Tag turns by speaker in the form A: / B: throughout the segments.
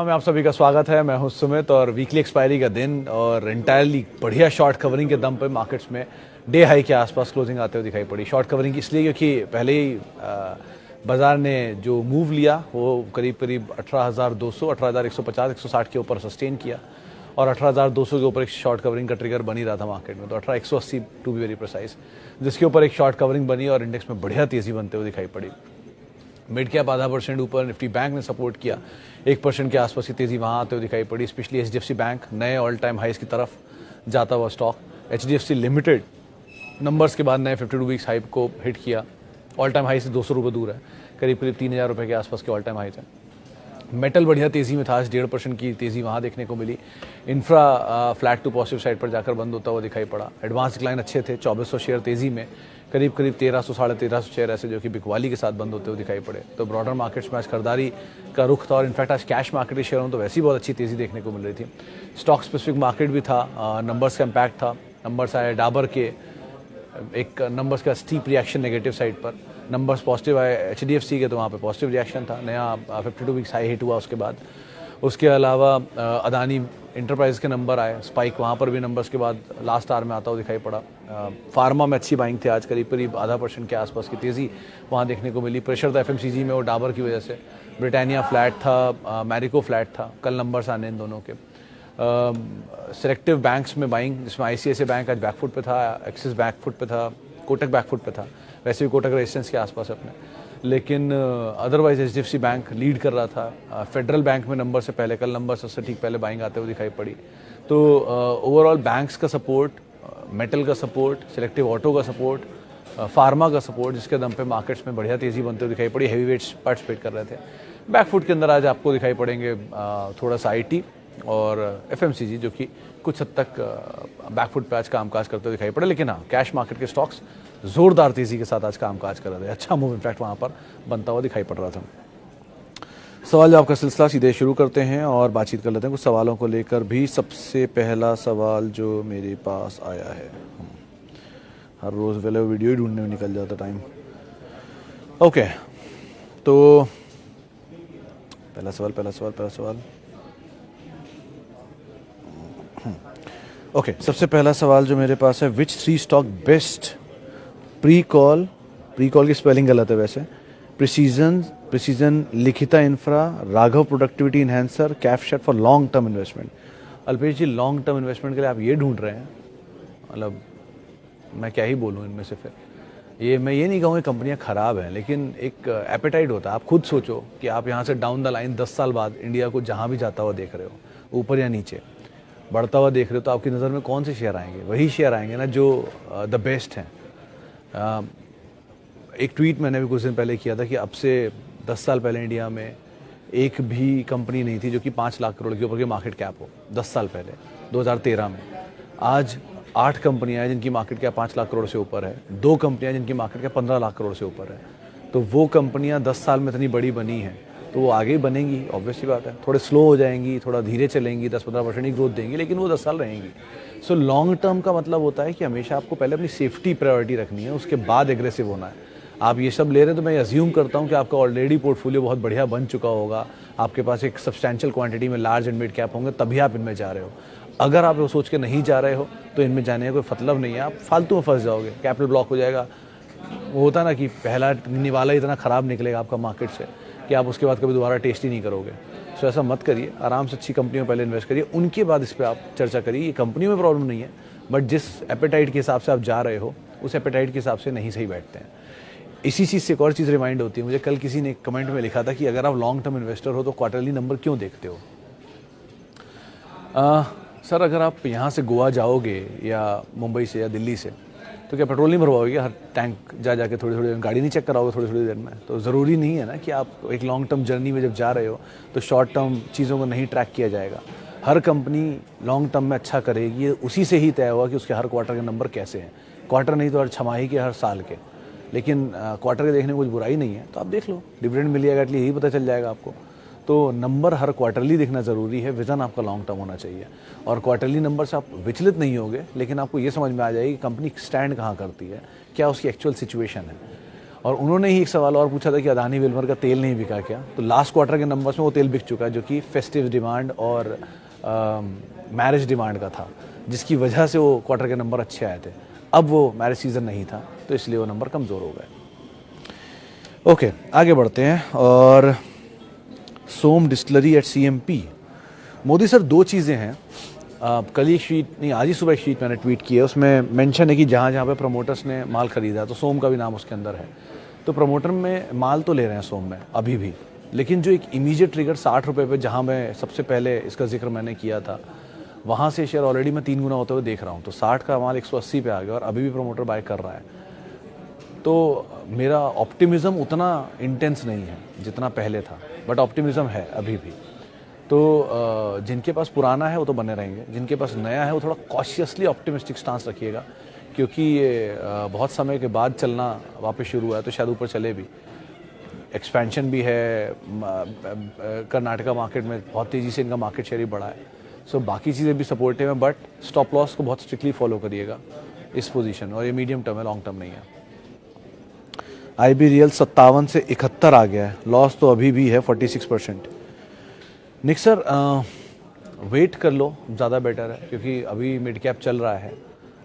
A: में आप सभी का स्वागत है। मैं हूं सुमित और वीकली एक्सपायरी का दिन और इंटायरली बढ़िया शॉर्ट कवरिंग के दम पे मार्केट्स में डे हाई के आसपास क्लोजिंग आते हुए दिखाई पड़ी। शॉर्ट कवरिंग इसलिए क्योंकि पहले ही बाजार ने जो मूव लिया वो करीब 18,200, 18,150, 160 के ऊपर सस्टेन किया और 18,200 के ऊपर एक शॉर्ट कवरिंग का ट्रिगर बन ही रहा था मार्केट में, तो 18,180 टू बी वेरी प्रिसाइज, जिसके ऊपर एक शॉर्ट कवरिंग बनी और इंडेक्स में बढ़िया तेजी बनते हुए दिखाई पड़ी। मिड कैप 0.5% ऊपर, निफ्टी बैंक ने सपोर्ट किया, 1% के आसपास की तेजी वहाँ आते हुए दिखाई पड़ी। स्पेशली HDFC बैंक नए ऑल टाइम हाइस की तरफ जाता हुआ स्टॉक। HDFC लिमिटेड नंबर्स के बाद नए 52 वीक्स हाई को हिट किया, ऑल टाइम हाई से 200 रुपये दूर है, करीब 3,000 रुपये के आसपास के ऑल टाइम हाई थे। मेटल बढ़िया तेजी में था, 1.5% की तेजी वहाँ देखने को मिली। Infra flat to positive side पर जाकर बंद होता हुआ दिखाई पड़ा। एडवांस डिक्लाइन अच्छे थे, 2,400 शेयर तेजी में, करीब 1,300 साढ़े 1,300 शेयर ऐसे जो कि बिकवाली के साथ बंद होते हुए दिखाई पड़े। तो ब्रॉडर मार्केट्स में आज खरीदारी का रुख था और इनफैक्ट आज कैश मार्केट के शेयरों में तो वैसी बहुत अच्छी तेजी देखने को मिल रही थी। स्टॉक स्पेसिफिक मार्केट भी था, नंबर्स का इम्पैक्ट था। नंबर्स आए डाबर के, एक नंबर्स का स्टीप रिएक्शन नेगेटिव साइड पर, नंबर्स पॉजिटिव आए HDFC के, तो वहाँ पे पॉजिटिव रिएक्शन था, नया 52 वीक्स हाई हिट हुआ उसके बाद। उसके अलावा अदानी इंटरप्राइज के नंबर आए, स्पाइक वहाँ पर भी नंबर्स के बाद लास्ट आवर में आता हुआ दिखाई पड़ा। फार्मा में अच्छी बाइंग थी आज, करीब 0.5% के आसपास की तेज़ी वहाँ देखने को मिली। प्रेशर था FMCG में, वो डाबर की वजह से। ब्रिटानिया फ्लैट था, मैरिको फ्लैट था, कल नंबर्स आने इन दोनों के। सेलेक्टिव बैंक्स में बाइंग, जिसमें ICICI बैंक आज बैकफुट पे था, एक्सिस बैकफुट पे था, कोटक बैकफुट पे था, वैसे भी कोटक रेजिस्टेंस के आसपास अपने, लेकिन अदरवाइज HDFC बैंक लीड कर रहा था। फेडरल बैंक में नंबर से पहले, कल नंबर से ठीक पहले बाइंग आते हुए दिखाई पड़ी। तो ओवरऑल बैंक्स का सपोर्ट, मेटल का सपोर्ट, सिलेक्टिव ऑटो का सपोर्ट, फार्मा का सपोर्ट, जिसके दम पे मार्केट्स में बढ़िया तेजी बनते हुए दिखाई पड़ी। हैवी वेट्स पार्टिसिपेट कर रहे थे। बैकफुट के अंदर आज आपको दिखाई पड़ेंगे थोड़ा सा IT और FMCG, जो कि कुछ हद तक बैकफुट पे आज कामकाज करते हुए दिखाई पड़े। लेकिन हाँ, कैश मार्केट के स्टॉक्स जोरदार तेजी के साथ आज कामकाज कर रहे थे। अच्छा मूव इनफैक्ट वहाँ पर बनता हुआ दिखाई पड़ रहा था। सवाल जवाब का सिलसिला सीधे शुरू करते हैं और बातचीत कर लेते हैं कुछ सवालों को लेकर भी। सबसे पहला सवाल जो मेरे पास आया है, हर रोज़ पहले वीडियो ही ढूंढने में निकल जाता टाइम। ओके, तो पहला सवाल ओके, सबसे पहला सवाल जो मेरे पास है, which 3 stock best pre call की स्पेलिंग गलत है वैसे, precision, Likhitha infra, Raghav productivity enhancer, कैफशेट for long term investment. Alpesh ji, long term investment के लिए आप ये ढूंढ रहे हैं, मतलब मैं क्या ही बोलूँ इनमें से। फिर ये मैं ये नहीं कहूँगी कंपनियाँ ख़राब हैं, लेकिन एक एपेटाइट होता है। आप खुद सोचो कि आप यहाँ से डाउन द लाइन 10 साल बाद इंडिया को जहाँ भी जाता हुआ देख रहे हो, ऊपर या नीचे बढ़ता हुआ देख रहे हो, तो आपकी नज़र में कौन से शेयर आएंगे? वही शेयर आएंगे ना जो द बेस्ट हैं। एक ट्वीट मैंने भी कुछ दिन पहले किया था कि अब से 10 साल पहले इंडिया में एक भी कंपनी नहीं थी जो कि 5 लाख करोड़ के ऊपर की मार्केट कैप हो। 10 साल पहले 2013 में। आज 8 कंपनियां हैं जिनकी मार्केट कैप 5 लाख करोड़ से ऊपर है, 2 कंपनियां जिनकी मार्केट कैप 15 लाख करोड़ से ऊपर है। तो वो कंपनियां 10 साल में इतनी बड़ी बनी हैं तो वो आगे बनेंगी, ऑब्वियसली बात है। थोड़े स्लो हो जाएंगी, थोड़ा धीरे चलेंगी, 10-15% ही ग्रोथ देंगी, लेकिन वो 10 साल रहेंगी। सो लॉन्ग टर्म का मतलब होता है कि हमेशा आपको पहले अपनी सेफ्टी प्रायोरिटी रखनी है, उसके बाद एग्रेसिव होना है। आप ये सब ले रहे हैं तो मैं अज्यूम करता हूँ कि आपका ऑलरेडी पोर्टफोलियो बहुत बढ़िया बन चुका होगा, आपके पास एक सब्सटैंशियल क्वांटिटी में लार्ज एंड मिड कैप होंगे, तभी आप इनमें जा रहे हो। अगर आप वो सोच के नहीं जा रहे हो तो इनमें जाने का कोई मतलब नहीं है, आप फालतू में फंस जाओगे, कैपिटल ब्लॉक हो जाएगा। वो होता ना कि पहला निवाला इतना ख़राब निकलेगा आपका मार्केट से कि आप उसके बाद कभी दोबारा टेस्ट ही नहीं करोगे। सो ऐसा मत करिए, आराम से अच्छी कंपनियों में पहले इन्वेस्ट करिए, उनके बाद इस पर आप चर्चा करिए। ये कंपनी में प्रॉब्लम नहीं है, बट जिस एपेटाइट के हिसाब से आप जा रहे हो उस एपेटाइट के हिसाब से नहीं सही बैठते हैं। इसी चीज़ से एक और चीज़ रिमाइंड होती है मुझे, कल किसी ने कमेंट में लिखा था कि अगर आप लॉन्ग टर्म इन्वेस्टर हो तो क्वार्टरली नंबर क्यों देखते हो? सर, अगर आप यहाँ से गोवा जाओगे या मुंबई से या दिल्ली से तो क्या पेट्रोल नहीं भरवाओगे? हर टैंक जाके थोड़ी थोड़ी गाड़ी नहीं चेक कराओगे थोड़ी देर में? तो ज़रूरी नहीं है ना कि आप एक लॉन्ग टर्म जर्नी में जब जा रहे हो तो शॉर्ट टर्म चीज़ों को नहीं ट्रैक किया जाएगा। हर कंपनी लॉन्ग टर्म में अच्छा करेगी, ये उसी से ही तय हुआ कि उसके हर क्वार्टर के नंबर कैसे हैं। क्वार्टर नहीं तो हर छमाही के, हर साल के, लेकिन क्वार्टर के देखने में कुछ बुराई नहीं है। तो आप देख लो, डिविडेंड मिल जाएगा, एटलीस्ट यही पता चल जाएगा आपको। तो नंबर हर क्वार्टरली देखना ज़रूरी है, विज़न आपका लॉन्ग टर्म होना चाहिए। और क्वार्टरली नंबर से आप विचलित नहीं होगे, लेकिन आपको ये समझ में आ जाएगी कि कंपनी स्टैंड कहाँ करती है, क्या उसकी एक्चुअल सिचुएशन है। और उन्होंने ही एक सवाल और पूछा था कि अदानी विल्मर का तेल नहीं बिका क्या, तो लास्ट क्वार्टर के नंबर्स में वो तेल बिक चुका है, जो कि फेस्टिव डिमांड और मैरिज डिमांड का था, जिसकी वजह से वो क्वार्टर के नंबर अच्छे आए थे। अब वो मैरिज सीज़न नहीं था, तो इसलिए वो नंबर कमज़ोर हो गए। ओके, आगे बढ़ते हैं। और Som distillery at CMP। Modi sir, दो चीज़ें हैं। कल ही शीट नहीं, आज ही सुबह एक शीट मैंने ट्वीट की है, उसमें मेंशन है कि जहाँ जहाँ पे प्रमोटर्स ने माल खरीदा, तो सोम का भी नाम उसके अंदर है। तो प्रमोटर में माल तो ले रहे हैं सोम में अभी भी, लेकिन जो एक इमीडिएट ट्रिगर 60 रुपये पे, जहाँ मैं सबसे पहले इसका जिक्र मैंने किया था, वहाँ से शेयर ऑलरेडी मैं 3 गुना होते हुए देख रहा हूँ। तो 60 का माल 180 पे आ गया और अभी भी प्रमोटर बाय कर रहा है। तो मेरा ऑप्टिमिज़म उतना इंटेंस नहीं है जितना पहले था, बट ऑप्टिमिज़म है अभी भी। तो जिनके पास पुराना है वो तो बने रहेंगे, जिनके पास नया है वो थोड़ा कॉशियसली ऑप्टिमिस्टिक स्टांस रखिएगा, क्योंकि ये बहुत समय के बाद चलना वापस शुरू हुआ है, तो शायद ऊपर चले भी। एक्सपेंशन भी है, कर्नाटका मार्केट में बहुत तेज़ी से इनका मार्केट शेयर ही बढ़ा है। सो बाकी चीज़ें भी सपोर्टिव हैं, बट स्टॉप लॉस को बहुत स्ट्रिक्टली फॉलो करिएगा इस पोजीशन, और ये मीडियम टर्म है, लॉन्ग टर्म नहीं है। IB रियल 57 से 71 आ गया है, लॉस तो अभी भी है 46%। निक सर, वेट कर लो, ज़्यादा बेटर है, क्योंकि अभी मिड कैप चल रहा है।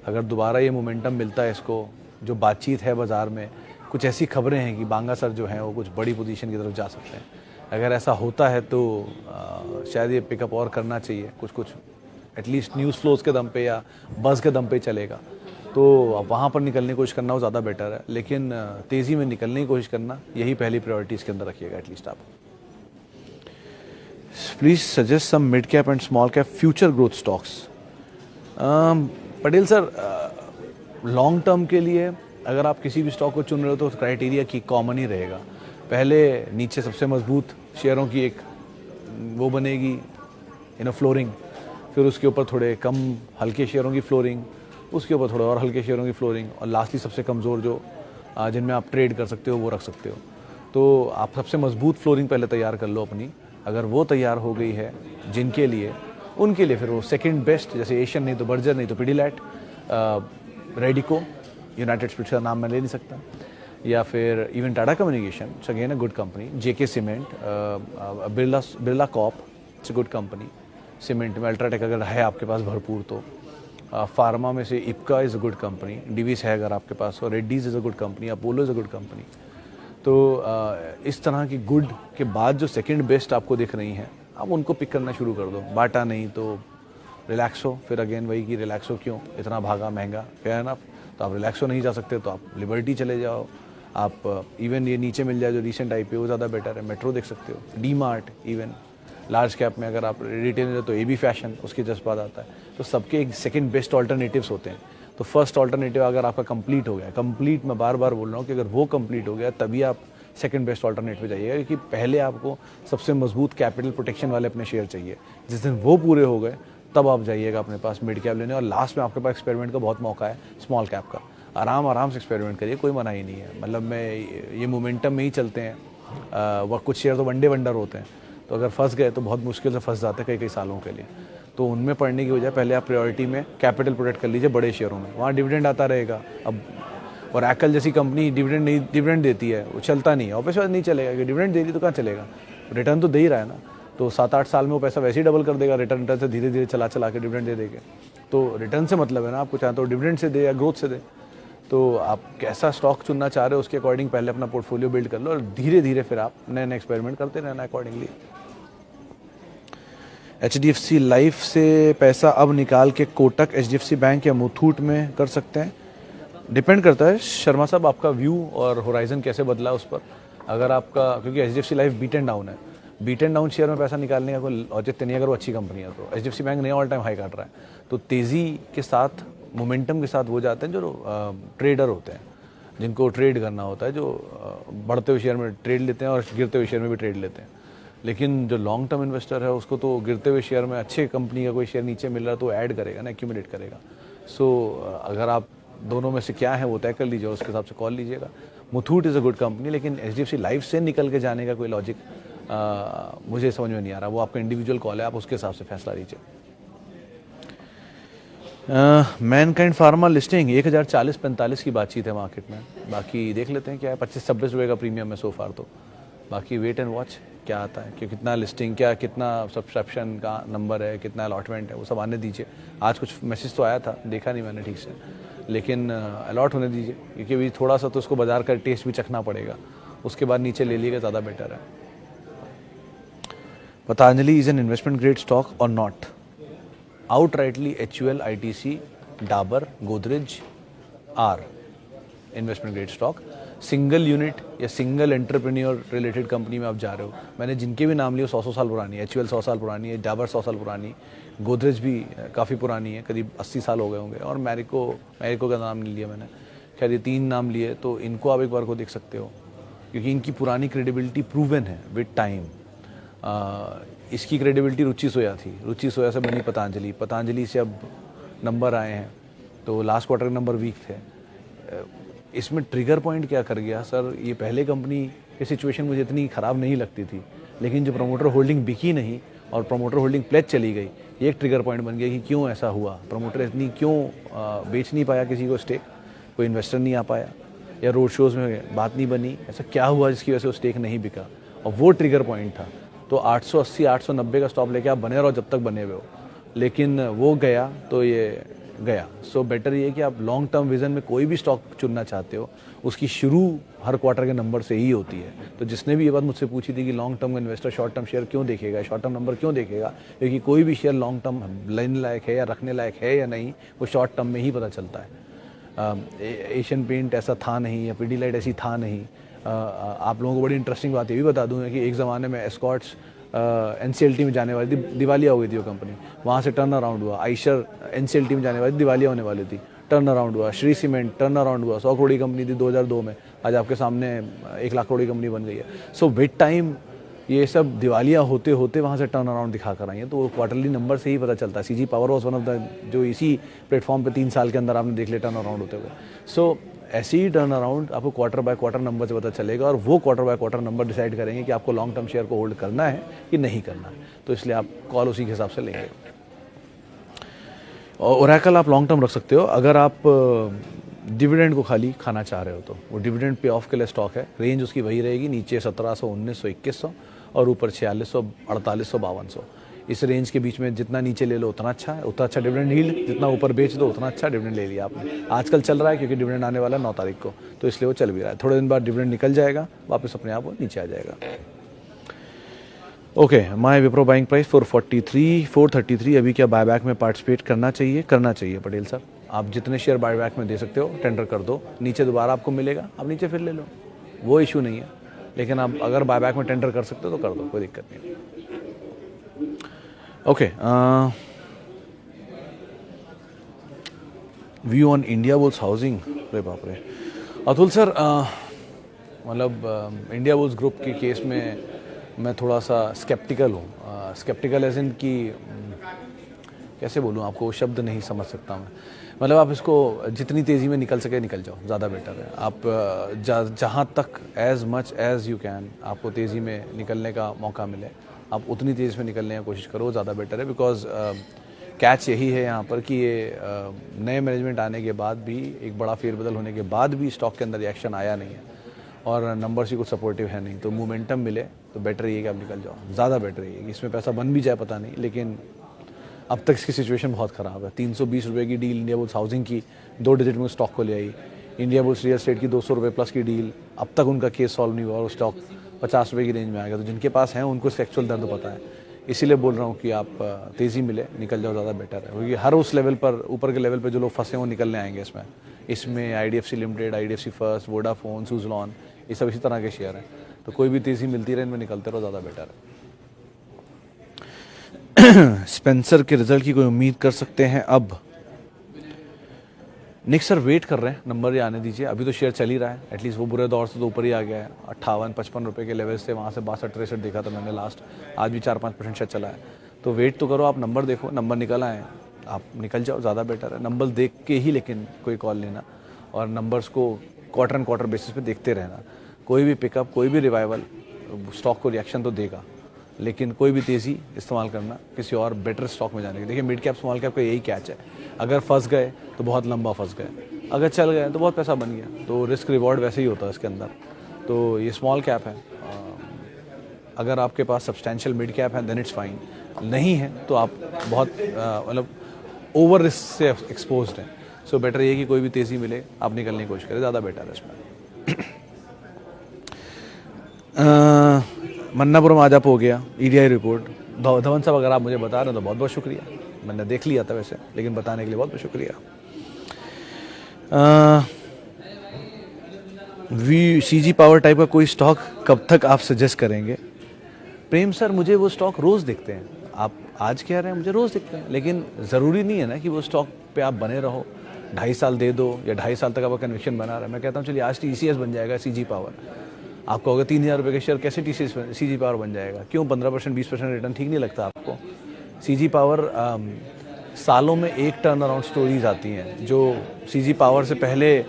A: अगर दोबारा ये मोमेंटम मिलता है इसको, जो बातचीत है बाज़ार में, कुछ ऐसी खबरें हैं कि बांगा सर जो हैं वो कुछ बड़ी पोजीशन की तरफ जा सकते हैं। अगर ऐसा होता है तो शायद ये पिकअप और करना चाहिए, कुछ एटलीस्ट न्यूज़ फ्लोज के दम पे या बज़ के दम पे चलेगा, तो अब वहाँ पर निकलने की कोशिश करना वो ज़्यादा बेटर है। लेकिन तेज़ी में निकलने की कोशिश करना, यही पहली प्रायोरिटीज़ के अंदर रखिएगा एटलीस्ट आप। Please suggest some mid cap and small cap future growth stocks. Patel sir, long term के लिए अगर आप किसी भी स्टॉक को चुन रहे हो तो क्राइटेरिया की कॉमन ही रहेगा। पहले नीचे सबसे मजबूत शेयरों की एक वो बनेगी, फ्लोरिंग, फिर उसके ऊपर थोड़े कम हल्के शेयरों की फ्लोरिंग, उसके ऊपर थोड़े और हल्के शेयरों की फ्लोरिंग, और लास्टली सबसे कमज़ोर जो जिनमें आप ट्रेड कर सकते हो वो रख सकते हो। तो आप सबसे मजबूत फ्लोरिंग पहले तैयार कर लो अपनी। अगर वो तैयार हो गई है जिनके लिए, उनके लिए फिर वो सेकंड बेस्ट, जैसे एशियन नहीं तो बर्जर, नहीं तो पिडीलैट, रेडिको, यूनाइटेड स्पिरिट्स का नाम मैं ले नहीं सकता, या फिर even Tata communication, it's again a good company, JK cement, Birla corp, it's a good company. Cement में अल्ट्राटेक अगर है आपके पास भरपूर तो, फार्मा में से Ipca is a good company, Divi's है अगर आपके पास, और Reddy's is a good company, Apollo is a good company. तो इस तरह की गुड के बाद जो सेकंड बेस्ट आपको दिख रही हैं, आप उनको पिक करना शुरू कर दो। बाटा नहीं तो रिलैक्सो, फिर अगेन वही कि रिलैक्सो क्यों इतना भागा महंगा, फेयर एनफ, तो आप रिलैक्सो नहीं जा सकते तो आप लिबर्टी चले जाओ। आप इवन ये नीचे मिल जाए जो रिसेंट IPO ज़्यादा बेटर है, मेट्रो देख सकते हो, D mart, even large cap में अगर आप रिटेल में तो AB फैशन, उसके जस्ट बाद आता है। तो सबके एक सेकंड बेस्ट ऑल्टरनेटिव्स होते हैं। तो फर्स्ट ऑल्टरनेटिव अगर आपका कंप्लीट हो गया, कंप्लीट मैं बार बार बोल रहा हूँ कि अगर वो कंप्लीट हो गया तभी आप सेकंड बेस्ट ऑल्टरनेटिव जाइएगा, क्योंकि पहले आपको सबसे मजबूत कैपिटल प्रोटेक्शन वाले अपने शेयर चाहिए। जिस दिन वो पूरे हो गए तब आप जाइएगा अपने पास मिड कैप लेने, और लास्ट में आपके पास एक्सपेरिमेंट का बहुत मौका है स्मॉल कैप का। आराम से एक्सपेरिमेंट करिए, कोई मना ही नहीं है। मतलब मैं ये मोमेंटम में ही चलते हैं, वह कुछ शेयर तो वंडर होते हैं, तो अगर फंस गए तो बहुत मुश्किल से फंस जाते हैं कई सालों के लिए। तो उनमें पढ़ने की वजह पहले आप प्रायोरिटी में कैपिटल प्रोटेक्ट कर लीजिए बड़े शेयरों में, वहाँ डिविडेंड आता रहेगा। अब और एप्पल जैसी कंपनी डिविडेंड देती है, वो चलता नहीं है, ऑब्वियस बात नहीं चलेगा कि डिविडेंड दे रही तो कहाँ चलेगा, रिटर्न तो दे ही रहा है ना। तो 7-8 साल में वो पैसा वैसे ही डबल कर देगा, रिटर्न से धीरे धीरे चला के डिविडेंड दे देंगे। तो रिटर्न से मतलब है ना, आपको चाहे तो डिविडेंड से दे या ग्रोथ से दे। तो आप कैसा स्टॉक चुनना चाह रहे हो उसके अकॉर्डिंग पहले अपना पोर्टफोलियो बिल्ड कर लो, और धीरे धीरे फिर आप नए नए एक्सपेरिमेंट करते रहना अकॉर्डिंगली। HDFC लाइफ से पैसा अब निकाल के कोटक, HDFC बैंक या मुथूट में कर सकते हैं। डिपेंड करता है शर्मा साहब, आपका व्यू और होराइजन कैसे बदला उस पर। अगर आपका, क्योंकि HDFC life beat and down है, बीट एंड डाउन शेयर में पैसा निकालने का कोई औचित्य नहीं, अगर वो अच्छी कंपनी है तो। HDFC बैंक नया ऑल टाइम हाई काट रहा है, तो तेज़ी के साथ, मोमेंटम के साथ वो जाते हैं जो ट्रेडर होते हैं, जिनको ट्रेड करना होता है, जो बढ़ते हुए शेयर में ट्रेड लेते हैं और गिरते हुए शेयर में भी ट्रेड लेते हैं। लेकिन जो लॉन्ग टर्म इन्वेस्टर है उसको तो गिरते हुए शेयर में अच्छे कंपनी का कोई शेयर नीचे मिल रहा है तो ऐड करेगा ना, एक्यूमुलेट करेगा। सो अगर आप दोनों में से क्या है वो तय कर लीजिए, उसके हिसाब से कॉल लीजिएगा। Muthoot is a good company, लेकिन HDFC लाइफ से निकल के जाने का कोई लॉजिक मुझे समझ में नहीं आ रहा। वो आपका इंडिविजुअल कॉल है, आप उसके हिसाब से फैसला लीजिए। मैनकाइंड फार्मा लिस्टिंग 1040-45 की बातचीत है मार्केट में। बाकी देख लेते हैं क्या है, 25-26 रुपये का प्रीमियम है सो फार तो। बाकी वेट एंड वॉच क्या आता है कि कितना लिस्टिंग, क्या कितना सब्सक्रिप्शन का नंबर है, कितना अलॉटमेंट है, वो सब आने दीजिए। आज कुछ मैसेज तो आया था, देखा नहीं मैंने ठीक से, लेकिन अलॉट होने दीजिए, क्योंकि अभी थोड़ा सा तो उसको बाजार का टेस्ट भी चखना पड़ेगा, उसके बाद नीचे ले लीजिएगा, ज़्यादा बेटर है। Patanjali is an investment grade stock और not? outrightly HUL, ITC, Dabur, Godrej are investment grade stock. Single unit या सिंगल एंटरप्रेन्योर रिलेटेड कंपनी में आप जा रहे हो, मैंने जिनके भी नाम लिए 100 साल पुरानी है, HUL 100 साल पुरानी है, डाबर 100 साल पुरानी, गोदरेज भी काफ़ी पुरानी है, करीब 80 साल हो गए होंगे, और मैरिको का नाम नहीं लिया मैंने, खैर ये 3 नाम लिए, तो इनको आप एक बार को देख सकते हो, क्योंकि इनकी पुरानी क्रेडिबिलिटी प्रूवन है विद टाइम। इसकी क्रेडिबिलिटी रुचि सोया थी, रुचि सोया से बनी पतंजलि, पतंजलि से अब नंबर आए हैं, तो लास्ट क्वार्टर के नंबर वीक थे। इसमें ट्रिगर पॉइंट क्या कर गया सर, ये पहले कंपनी की सिचुएशन मुझे इतनी ख़राब नहीं लगती थी, लेकिन जो प्रमोटर होल्डिंग बिकी नहीं और प्रमोटर होल्डिंग प्लेज चली गई, ये एक ट्रिगर पॉइंट बन गया कि क्यों ऐसा हुआ, प्रमोटर इतनी क्यों बेच नहीं पाया किसी को स्टेक, कोई इन्वेस्टर नहीं आ पाया, या रोड शोज़ में बात नहीं बनी, ऐसा क्या हुआ जिसकी वजह से वो स्टेक नहीं बिका, और वो ट्रिगर पॉइंट था। तो 880 890 का स्टॉप लेके आप बने रहो जब तक बने हुए हो, लेकिन वो गया तो ये गया। सो बेटर ये कि आप लॉन्ग टर्म विजन में कोई भी स्टॉक चुनना चाहते हो, उसकी शुरू हर क्वार्टर के नंबर से ही होती है। तो जिसने भी ये बात मुझसे पूछी थी कि long term investor short term share क्यों देखेगा, शॉर्ट टर्म नंबर क्यों देखेगा, क्योंकि कोई भी शेयर लॉन्ग टर्म लेने लायक है या रखने लायक है या नहीं, वो शॉर्ट टर्म में ही पता चलता है। एशियन पेंट ऐसा था नहीं, या पीडीलाइट ऐसी था नहीं। आप लोगों को बड़ी इंटरेस्टिंग बात ये भी बता दूँ कि एक ज़माने में एस्कॉर्ट्स NCLT में जाने वाली थी, दिवालिया हो गई थी वो कंपनी, वहाँ से टर्न अराउंड हुआ। आइशर NCLT में जाने वाली दिवालिया होने वाली थी, टर्न अराउंड हुआ। श्री सीमेंट टर्न अराउंड हुआ, 100 करोड़ कंपनी थी 2002 में, आज आपके सामने 1 लाख करोड़ कंपनी बन गई है। सो विद टाइम ये सब दिवालिया होते होते वहाँ से टर्न अराउंड दिखा कर आई है, तो वो क्वार्टरली नंबर से ही पता चलता है। CG power was one of the, जो इसी प्लेटफॉर्म पे 3 साल के अंदर आपने देख लिया टर्न अराउंड होते हुए। सो ऐसे ही टर्न अराउंड आपको क्वार्टर बाय क्वार्टर नंबर से पता चलेगा, और वो quarter by quarter number decide करेंगे कि आपको लॉन्ग टर्म शेयर को होल्ड करना है कि नहीं करना है, तो इसलिए आप कॉल उसी के हिसाब से लेंगे। और ओरेकल आप लॉन्ग टर्म रख सकते हो अगर आप डिविडेंड को खाली खाना चाह रहे हो, तो वो डिविडेंड पे ऑफ के लिए स्टॉक है। रेंज उसकी वही रहेगी, नीचे 1700, 1900, 2100 और ऊपर 4600, 4800, 5200। इस रेंज के बीच में जितना नीचे ले लो उतना अच्छा है, उतना अच्छा डिविडेंड यील्ड, जितना ऊपर बेच दो उतना अच्छा डिविडेंड ले लिया आपने। आजकल चल रहा है क्योंकि डिविडेंड आने वाला है 9 तारीख को, तो इसलिए वो चल भी रहा है। थोड़े दिन बाद डिविडेंड निकल जाएगा, वापस अपने आप वो नीचे आ जाएगा। Okay, my Wipro buying price 433। अभी क्या बायबैक में पार्टिसिपेट करना चाहिए? करना चाहिए पटेल साहब, आप जितने शेयर बायबैक में दे सकते हो टेंडर कर दो, नीचे दोबारा आपको मिलेगा, आप नीचे फिर ले लो, वो इशू नहीं है। लेकिन आप अगर बायबैक में टेंडर कर सकते हो तो कर दो, कोई दिक्कत नहीं। Okay, view on India bulls housing. अरे बाप रे अतुल सर, मतलब इंडिया बुल्स ग्रुप के केस में मैं थोड़ा सा स्केप्टिकल हूँ। स्केप्टिकल एज इन कि कैसे बोलूँ आपको, शब्द नहीं समझ सकता मैं। मतलब आप इसको जितनी तेज़ी में निकल सके निकल जाओ, ज़्यादा बेटर है। आप जहाँ तक as much as you can आपको तेज़ी में निकलने का मौका मिले, आप उतनी तेज़ में निकलने की कोशिश करो, ज़्यादा बेटर है। बिकॉज कैच यही है यहाँ पर कि ये नए मैनेजमेंट आने के बाद भी, एक बड़ा फेरबदल होने के बाद भी स्टॉक के अंदर रिएक्शन आया नहीं है, और नंबर्स ही कुछ सपोर्टिव है नहीं, तो मोमेंटम मिले तो बेटर ये कि आप निकल जाओ, ज़्यादा बेटर ये। इसमें पैसा बन भी जाए पता नहीं, लेकिन अब तक इसकी सिचुएशन बहुत ख़राब है। 320 रुपये की डील इंडिया बुल्स हाउसिंग की 2 डिजिट में स्टॉक को ले आई। इंडिया बुल्स रियल एस्टेट की 200 रुपये प्लस की डील, अब तक उनका केस सॉल्व नहीं हुआ और स्टॉक 50 रुपये की रेंज में आ गया। तो जिनके पास हैं उनको इसका एक्चुअल दर्द पता है, इसीलिए बोल रहा हूँ कि आप तेज़ी मिले निकल जाओ, ज़्यादा बेटर है। क्योंकि हर उस लेवल पर, ऊपर के लेवल पर जो लोग फंसे वो निकलने आएंगे इसमें IDFC limited, IDFC first, Vodafone, Suzlon, ये सब इसी तरह के शेयर हैं। तो कोई भी तेज़ी मिलती रहे, इनमें निकलते रहो, ज़्यादा बेटर है। स्पेंसर के रिजल्ट की कोई उम्मीद कर सकते हैं अब? निक सर वेट कर रहे हैं, नंबर ही आने दीजिए। अभी तो शेयर चल ही रहा है, एटलीस्ट वो बुरे दौर से तो ऊपर ही आ गया है। 58-55 रुपये के लेवल से वहाँ से 62-63 देखा था मैंने लास्ट, आज भी 4-5% शायद चला है। तो वेट तो करो, आप नंबर देखो, नंबर निकल आए आप निकल जाओ, ज़्यादा बेटर है। नंबर देख के ही लेकिन कोई कॉल लेना, और नंबर्स को क्वार्टर एंड क्वार्टर बेसिस पे देखते रहना। कोई भी पिकअप, कोई भी रिवाइवल स्टॉक को रिएक्शन तो देगा, लेकिन कोई भी तेज़ी इस्तेमाल करना किसी और बेटर स्टॉक में जाने की। देखिए मिड कैप स्मॉल कैप का यही कैच है, अगर फंस गए तो बहुत लंबा फंस गए, अगर चल गए तो बहुत पैसा बन गया। तो रिस्क रिवॉर्ड वैसे ही होता है इसके अंदर। तो ये स्मॉल कैप है, अगर आपके पास सब्सटैंशियल मिड कैप है देन इट्स फाइन, नहीं है तो आप बहुत मतलब ओवर रिस्क से एक्सपोज्ड हैं। सो बेटर ये कि कोई भी तेज़ी मिले आप निकलने की कोशिश करें, ज़्यादा बेटर है इसमें। मन्नापुरम आज अप हो गया, ईडीआई रिपोर्ट। धवन साहब अगर आप मुझे बता रहे हैं तो बहुत बहुत शुक्रिया, मैंने देख लिया था वैसे, लेकिन बताने के लिए बहुत बहुत शुक्रिया। सीजी पावर टाइप का कोई स्टॉक कब तक आप सजेस्ट करेंगे? प्रेम सर मुझे वो स्टॉक रोज़ दिखते हैं, आप आज कह रहे हैं मुझे रोज़ दिखते हैं, लेकिन ज़रूरी नहीं है ना कि वो स्टॉक पे आप बने रहो। 2.5 साल दे दो या 2.5 साल तक आपका कन्विक्शन बना रहा है। मैं कहता हूँ चलिए आज TCS बन जाएगा सीजी पावर, आपको अगर 3,000 रुपये के शेयर कैसे सीजी पावर बन जाएगा? क्यों 15% 20% रिटर्न ठीक नहीं लगता आपको? सीजी पावर सालों में एक टर्न अराउंड स्टोरीज आती हैं जो सीजी पावर से पहले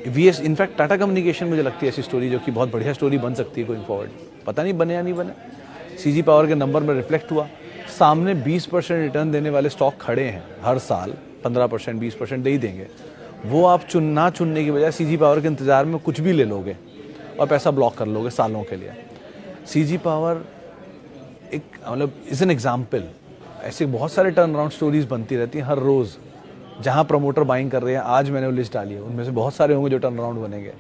A: VS इनफैक्ट टाटा कम्युनिकेशन मुझे लगती है ऐसी स्टोरी जो कि बहुत बढ़िया स्टोरी बन सकती है गोइंग फॉरवर्ड, पता नहीं बने या नहीं बने। सीजी पावर के नंबर में रिफ्लेक्ट हुआ, सामने 20% रिटर्न देने वाले स्टॉक खड़े हैं हर साल, 15% 20% दे ही देंगे। वो आप ना चुनने की बजाय सीजी पावर के इंतज़ार में कुछ भी ले लोगे और पैसा ब्लॉक कर लोगे सालों के लिए। सीजी पावर एक मतलब इज़ एन एग्जाम्पल, ऐसे बहुत सारे टर्न अराउंड स्टोरीज बनती रहती हैं हर रोज़, जहाँ प्रमोटर बाइंग कर रहे हैं। आज मैंने वो लिस्ट डाली है, उनमें से बहुत सारे होंगे जो टर्न अराउंड बनेंगे,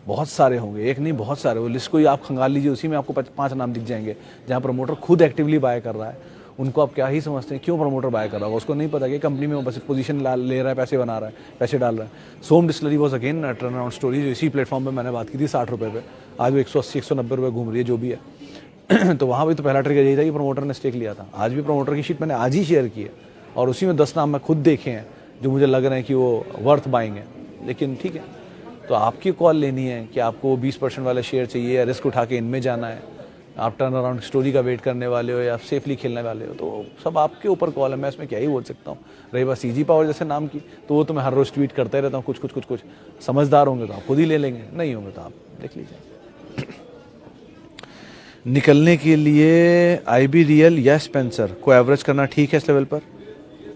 A: बहुत सारे होंगे, एक नहीं बहुत सारे। वो लिस्ट को ही आप खंगाल लीजिए, उसी में आपको 5 नाम दिख जाएंगे जहाँ प्रमोटर खुद एक्टिवली बाय कर रहा है। उनको आप क्या ही समझते हैं, क्यों प्रमोटर बाय कर रहा होगा? उसको नहीं पता कि कंपनी में वो बस पोजीशन ले रहा है, पैसे बना रहा है, पैसे डाल रहा है। Som distillery was again turn around story, जो इसी प्लेटफॉर्म पर मैंने बात की थी 60 रुपये पे, आज वो 180 190 रुपये घूम रही है जो भी है। तो वहाँ भी तो पहला ट्रिगर यही था कि प्रमोटर ने स्टेक लिया था। आज भी प्रमोटर की शीट मैंने आज ही शेयर की है और उसी में 10 नाम मैं खुद देखे हैं जो मुझे लग रहे हैं कि वो वर्थ बाइंग है। लेकिन ठीक है, तो आपकी कॉल लेनी है कि आपको 20% वाला शेयर चाहिए या रिस्क उठा के इनमें जाना है, आप टर्न अराउंड स्टोरी का वेट करने वाले हो या आप सेफली खेलने वाले हो, तो सब आपके ऊपर कॉल है। मैं इसमें क्या ही बोल सकता हूँ। रही बात सीजी पावर जैसे नाम की, तो वो तो मैं हर रोज़ ट्वीट करते रहता हूँ, कुछ समझदार होंगे तो आप खुद ही ले लेंगे, नहीं होंगे तो आप देख लीजिए। निकलने के लिए IB रियल या स्पेंसर को एवरेज करना ठीक है इस लेवल पर?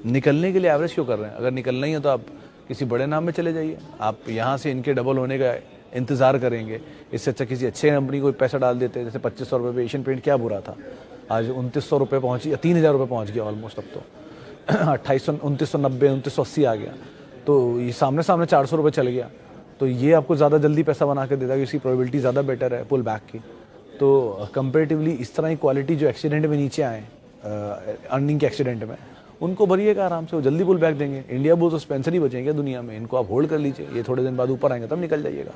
A: निकलने के लिए एवरेज क्यों कर रहे हैं? अगर निकलना ही है तो आप किसी बड़े नाम में चले जाइए। आप यहाँ से इनके डबल होने का इंतज़ार करेंगे, इससे अच्छा किसी अच्छे कंपनी को पैसा डाल देते हैं। जैसे 2500 रुपये पे एशियन पेंट क्या बुरा था, आज 2900 रुपये पहुँची या 3000 रुपये पहुँच गया ऑलमोस्ट। अब तो 2800 2990 2980 आ गया, तो ये सामने 400 रुपये चल गया। तो ये आपको ज़्यादा जल्दी पैसा बना के देता है, इसकी प्रोबेबिलिटी ज़्यादा बेटर है पुल बैक की। तो कंपेरेटिवली इस तरह की क्वालिटी जो एक्सीडेंट में नीचे आए, अर्निंग के एक्सीडेंट में, उनको भरिएगा आराम से, वो जल्दी पुल बैक देंगे। इंडिया बुल्स तो स्पेंसर ही बचेंगे दुनिया में, इनको आप होल्ड कर लीजिए, ये थोड़े दिन बाद ऊपर आएंगे तब निकल जाइएगा।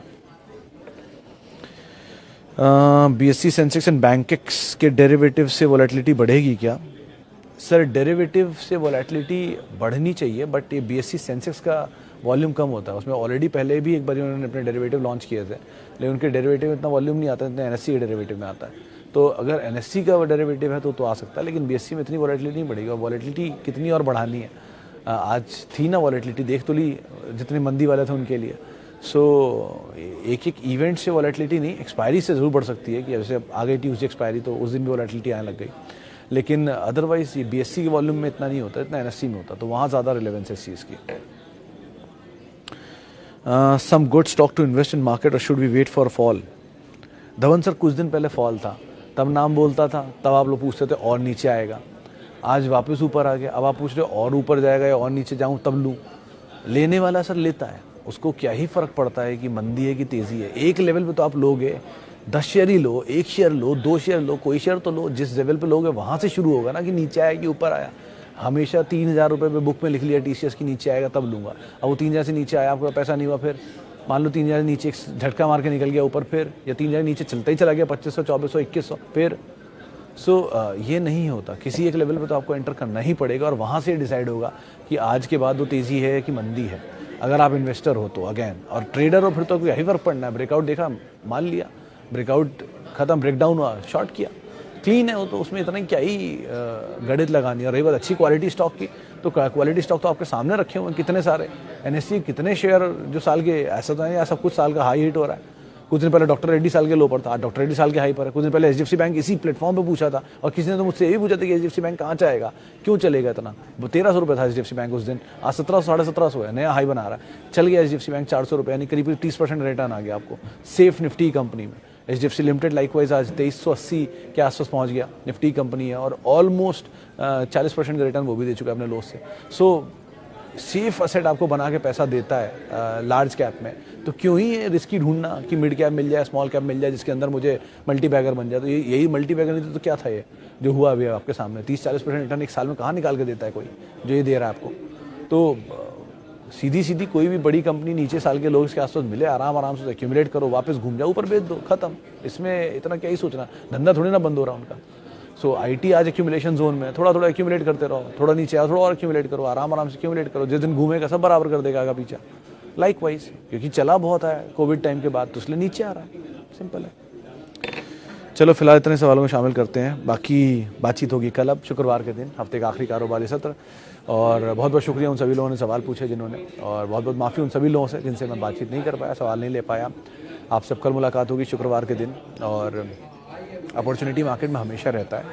A: BSE सेंसेक्स एंड बैंकेक्स के डेरिवेटिव से वोलेटिलिटी बढ़ेगी क्या? सर डेरिवेटिव से वोलेटिलिटी बढ़नी चाहिए, बट ये BSE सेंसेक्स का वॉल्यूम कम होता है। उसमें ऑलरेडी पहले भी एक बार उन्होंने अपने डेरिवेटिव लॉन्च किए थे, लेकिन उनके डेरिवेटिव में इतना वॉल्यूम नहीं आता जितना NSE के डेरिवेटिव में आता है। तो अगर NSE का डेरिवेटिव है तो आ सकता है, लेकिन BSE में इतनी वॉलेटिलिटी नहीं बढ़ेगी। और वॉलेटिलिटी कितनी और बढ़ानी है? आज थी ना वॉलेटिलिटी, देख तो ली जितने मंदी वाले थे उनके लिए। सो एक इवेंट से वॉलेटिलिटी नहीं, एक्सपायरी से ज़रूर बढ़ सकती है, कि जैसे आ गई ट्यूसडे एक्सपायरी तो उस दिन भी वॉलेटिलिटी आने लग गई। लेकिन अदरवाइज ये BSE के वॉल्यूम में इतना नहीं होता, इतना NSE में होता, तो वहाँ ज़्यादा रिलेवेंस है इस चीज़ की। Some good stock to invest in market और should we wait for fall? Dhawan sir कुछ दिन पहले फॉल था, तब नाम बोलता था, तब आप लोग पूछते थे और नीचे आएगा। आज वापस ऊपर आ गया, अब आप पूछ रहे हो और ऊपर जाएगा या और नीचे जाऊं तब लूं। लेने वाला सर लेता है, उसको क्या ही फ़र्क पड़ता है कि मंदी है कि तेज़ी है। एक लेवल पे तो आप लोगे, 10 शेयर ही लो, 1 शेयर लो, 2 शेयर लो, कोई शेयर तो लो। जिस लेवल पे लोगे वहाँ से शुरू होगा ना कि नीचे आया कि ऊपर आया। हमेशा 3000 रुपये पे बुक में लिख लिया TCS की नीचे आएगा तब लूँगा। अब वो 3000 से नीचे आया, आपका पैसा नहीं हुआ, फिर मान लो 3000 नीचे झटका मार के निकल गया ऊपर, फिर या 3000 नीचे चलता ही चला गया 2500 2400 2100 फिर। ये नहीं होता, किसी एक लेवल पे तो आपको एंटर करना ही पड़ेगा और वहाँ से डिसाइड होगा कि आज के बाद वो तेज़ी है कि मंदी है। अगर आप इन्वेस्टर हो तो अगेन, और ट्रेडर हो फिर तो यही फ़र्क पड़ना है। ब्रेकआउट देखा, मान लिया, ब्रेकआउट ख़त्म, ब्रेकडाउन हुआ, शॉर्ट किया, क्लीन है वो, तो उसमें इतना क्या ही गणित लगानी है। और रही बात अच्छी क्वालिटी स्टॉक की, तो क्वालिटी स्टॉक तो आपके सामने रखे हुए हैं कितने सारे। NSE कितने शेयर जो साल के, ऐसा तो नहीं ऐसा कुछ साल का हाई हिट हो रहा है, कुछ दिन पहले डॉक्टर रेड्डी साल के लो पर था, डॉक्टर रेड्डी साल के हाई पर है। कुछ दिन पहले एचडीएफसी बैंक इसी प्लेटफॉर्म पे पूछा था और किसी ने तो मुझसे ये भी पूछा था कि एचडीएफसी बैंक कहाँ जाएगा, क्यों चलेगा इतना। वो 1300 रुपये था एचडीएफसी बैंक उस दिन, आज 1700 1750 है, नया हाई बना रहा है। चल गया एचडीएफसी बैंक 400 रुपये, यानी करीब 30% रिटर्न आ गया आपको सेफ निफ्टी कंपनी में। एचडीएफसी लिमिटेड लाइकवाइज आज 2380 के आसपास पहुंच गया, निफ्टी कंपनी है और ऑलमोस्ट 40% का रिटर्न वो भी दे चुका है अपने लॉस से। सो सेफ असेट आपको बना के पैसा देता है लार्ज कैप में, तो क्यों ही रिस्की ढूंढना कि मिड कैप मिल जाए, स्मॉल कैप मिल जाए जिसके अंदर मुझे मल्टी बैगर बन जाए। तो यही मल्टी बैगर नहीं तो क्या था ये जो हुआ अभी आपके सामने। 30-40% रिटर्न एक साल में कहाँ निकाल के देता है कोई जो ये दे रहा है आपको। तो सीधी कोई भी बड़ी कंपनी नीचे साल के लोग इसके आसपास मिले, आराम से एक्यूमुलेट करो, वापस घूम जाओ, ऊपर बेच दो, खत्म। इसमें इतना क्या ही सोचना, धंधा थोड़ी ना बंद हो रहा उनका। सो आईटी आज एक्यूमुलेशन जोन में, थोड़ा एक्यूमुलेट करते रहो, थोड़ा नीचे आओ, थोड़ा और एक्यूमुलेट करो, आराम से एक्यूमुलेट करो, जिस दिन घूमेगा सब बराबर कर देगा आगा पीछा। लाइकवाइज क्योंकि चला बहुत है कोविड टाइम के बाद, तो इसलिए नीचे आ रहा है, सिंपल है। चलो फिलहाल इतने सवालों में शामिल करते हैं, बाकी बातचीत होगी कल, अब शुक्रवार के दिन, हफ्ते का आखिरी कारोबारी सत्र। और बहुत बहुत शुक्रिया उन सभी लोगों ने सवाल पूछे जिन्होंने, और बहुत बहुत माफ़ी उन सभी लोगों से जिनसे मैं बातचीत नहीं कर पाया, सवाल नहीं ले पाया। आप सब कल मुलाकात होगी शुक्रवार के दिन। और अपॉर्चुनिटी मार्केट में हमेशा रहता है,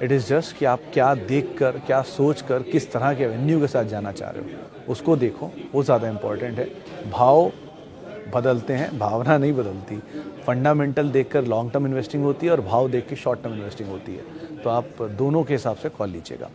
A: इट इज़ जस्ट कि आप क्या देख कर, क्या सोच कर, किस तरह के एवेन्यू के साथ जाना चाह रहे हो, उसको देखो, वो ज़्यादा इम्पॉर्टेंट है। भाव बदलते हैं, भावना नहीं बदलती। फंडामेंटल देखकर लॉन्ग टर्म इन्वेस्टिंग होती है और भाव देख के शॉर्ट टर्म इन्वेस्टिंग होती है। तो आप दोनों के हिसाब से कॉल लीजिएगा।